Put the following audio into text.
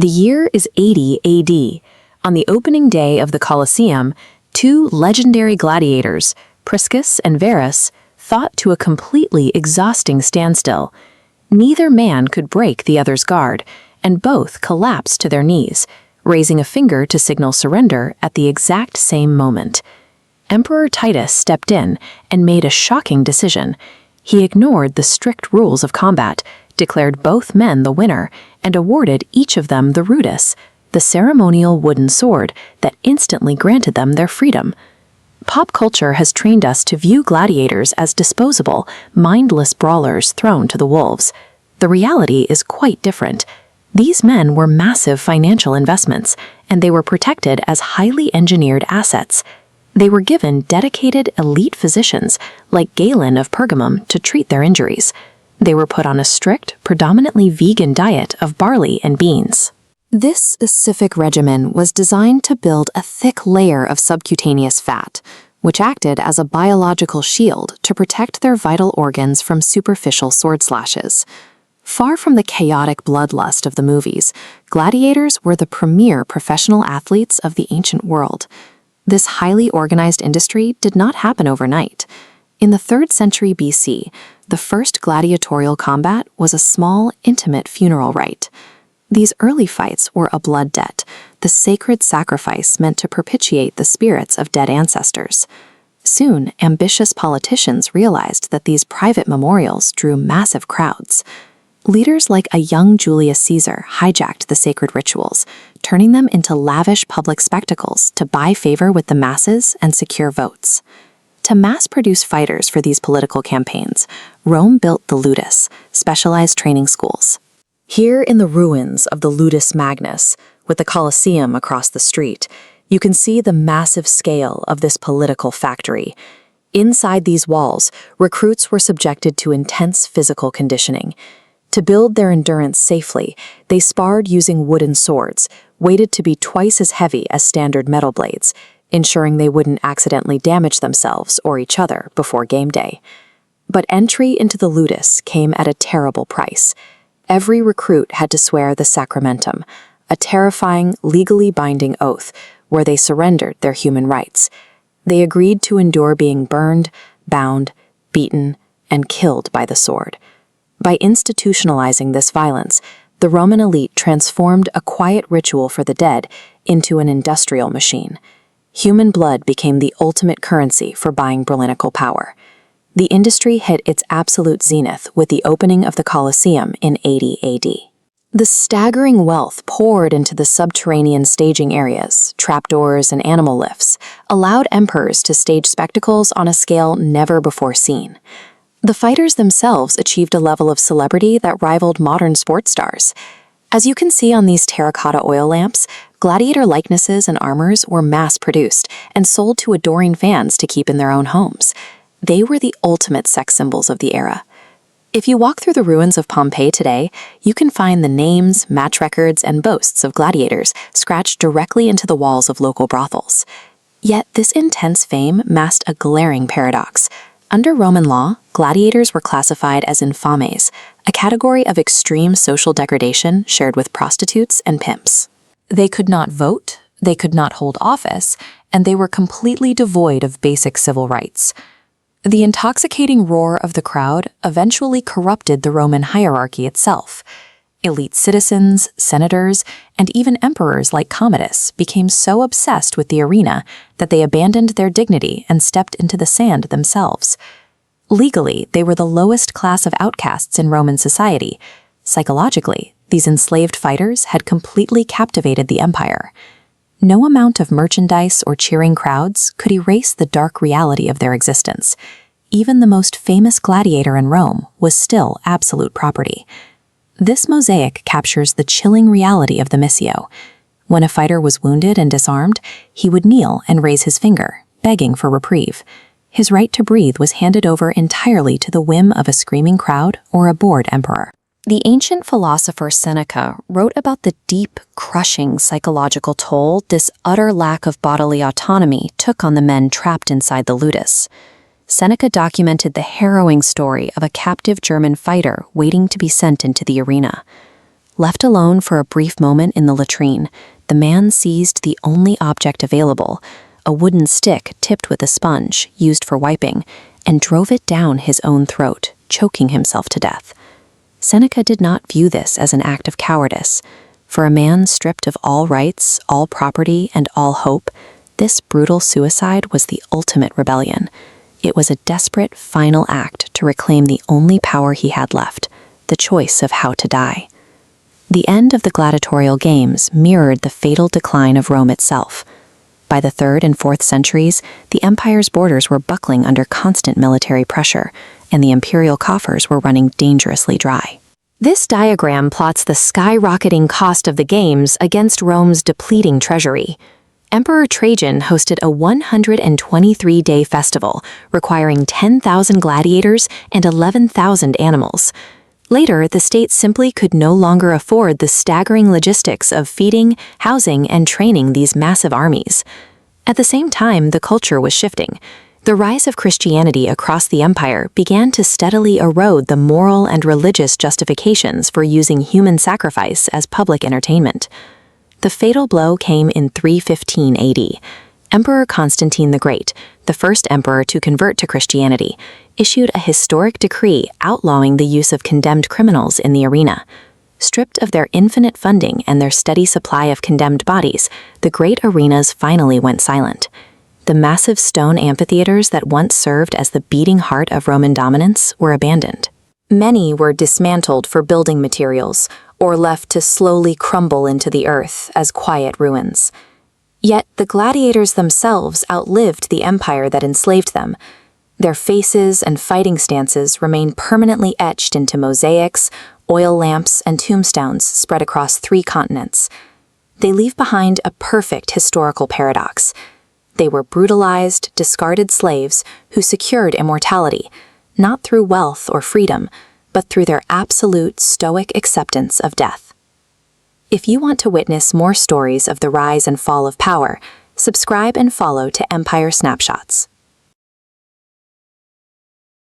The year is 80 AD. On the opening day of the Colosseum, two legendary gladiators, Priscus and Verus, fought to a completely exhausting standstill. Neither man could break the other's guard, and both collapsed to their knees, raising a finger to signal surrender at the exact same moment. Emperor Titus stepped in and made a shocking decision. He ignored the strict rules of combat, declared both men the winner, and awarded each of them the rudis, the ceremonial wooden sword that instantly granted them their freedom. Pop culture has trained us to view gladiators as disposable, mindless brawlers thrown to the wolves. The reality is quite different. These men were massive financial investments, and they were protected as highly engineered assets. They were given dedicated elite physicians, like Galen of Pergamum, to treat their injuries. They were put on a strict, predominantly vegan diet of barley and beans. This specific regimen was designed to build a thick layer of subcutaneous fat, which acted as a biological shield to protect their vital organs from superficial sword slashes. Far from the chaotic bloodlust of the movies, gladiators were the premier professional athletes of the ancient world. This highly organized industry did not happen overnight. In the 3rd century BC, the first gladiatorial combat was a small, intimate funeral rite. These early fights were a blood debt, the sacred sacrifice meant to perpetuate the spirits of dead ancestors. Soon, ambitious politicians realized that these private memorials drew massive crowds. Leaders like a young Julius Caesar hijacked the sacred rituals, turning them into lavish public spectacles to buy favor with the masses and secure votes. To mass-produce fighters for these political campaigns, Rome built the ludus, specialized training schools. Here in the ruins of the Ludus Magnus, with the Colosseum across the street, you can see the massive scale of this political factory. Inside these walls, recruits were subjected to intense physical conditioning. To build their endurance safely, they sparred using wooden swords, weighted to be twice as heavy as standard metal blades, ensuring they wouldn't accidentally damage themselves or each other before game day. But entry into the ludus came at a terrible price. Every recruit had to swear the sacramentum, a terrifying, legally binding oath where they surrendered their human rights. They agreed to endure being burned, bound, beaten, and killed by the sword. By institutionalizing this violence, the Roman elite transformed a quiet ritual for the dead into an industrial machine. Human blood became the ultimate currency for buying political power. The industry hit its absolute zenith with the opening of the Colosseum in 80 AD. The staggering wealth poured into the subterranean staging areas, trapdoors, and animal lifts allowed emperors to stage spectacles on a scale never before seen. The fighters themselves achieved a level of celebrity that rivaled modern sports stars. As you can see on these terracotta oil lamps, gladiator likenesses and armors were mass-produced and sold to adoring fans to keep in their own homes. They were the ultimate sex symbols of the era. If you walk through the ruins of Pompeii today, you can find the names, match records, and boasts of gladiators scratched directly into the walls of local brothels. Yet this intense fame masked a glaring paradox. Under Roman law, gladiators were classified as infames, a category of extreme social degradation shared with prostitutes and pimps. They could not vote, they could not hold office, and they were completely devoid of basic civil rights. The intoxicating roar of the crowd eventually corrupted the Roman hierarchy itself. Elite citizens, senators, and even emperors like Commodus became so obsessed with the arena that they abandoned their dignity and stepped into the sand themselves. Legally, they were the lowest class of outcasts in Roman society. Psychologically, these enslaved fighters had completely captivated the empire. No amount of merchandise or cheering crowds could erase the dark reality of their existence. Even the most famous gladiator in Rome was still absolute property. This mosaic captures the chilling reality of the missio. When a fighter was wounded and disarmed, he would kneel and raise his finger, begging for reprieve. His right to breathe was handed over entirely to the whim of a screaming crowd or a bored emperor. The ancient philosopher Seneca wrote about the deep, crushing psychological toll this utter lack of bodily autonomy took on the men trapped inside the ludus. Seneca documented the harrowing story of a captive German fighter waiting to be sent into the arena. Left alone for a brief moment in the latrine, the man seized the only object available, a wooden stick tipped with a sponge used for wiping, and drove it down his own throat, choking himself to death. Seneca did not view this as an act of cowardice. For a man stripped of all rights, all property, and all hope, this brutal suicide was the ultimate rebellion. It was a desperate, final act to reclaim the only power he had left, the choice of how to die. The end of the gladiatorial games mirrored the fatal decline of Rome itself. By the 3rd and 4th centuries, the empire's borders were buckling under constant military pressure, and the imperial coffers were running dangerously dry. This diagram plots the skyrocketing cost of the games against Rome's depleting treasury. Emperor Trajan hosted a 123-day festival, requiring 10,000 gladiators and 11,000 animals. Later, the state simply could no longer afford the staggering logistics of feeding, housing, and training these massive armies. At the same time, the culture was shifting. The rise of Christianity across the empire began to steadily erode the moral and religious justifications for using human sacrifice as public entertainment. The fatal blow came in 315 AD. Emperor Constantine the Great, the first emperor to convert to Christianity, issued a historic decree outlawing the use of condemned criminals in the arena. Stripped of their infinite funding and their steady supply of condemned bodies, the great arenas finally went silent. The massive stone amphitheaters that once served as the beating heart of Roman dominance were abandoned. Many were dismantled for building materials, or left to slowly crumble into the earth as quiet ruins. Yet the gladiators themselves outlived the empire that enslaved them. Their faces and fighting stances remain permanently etched into mosaics, oil lamps, and tombstones spread across 3 continents. They leave behind a perfect historical paradox. They were brutalized, discarded slaves who secured immortality, not through wealth or freedom, but through their absolute stoic acceptance of death. If you want to witness more stories of the rise and fall of power, subscribe and follow to Empire Snapshots.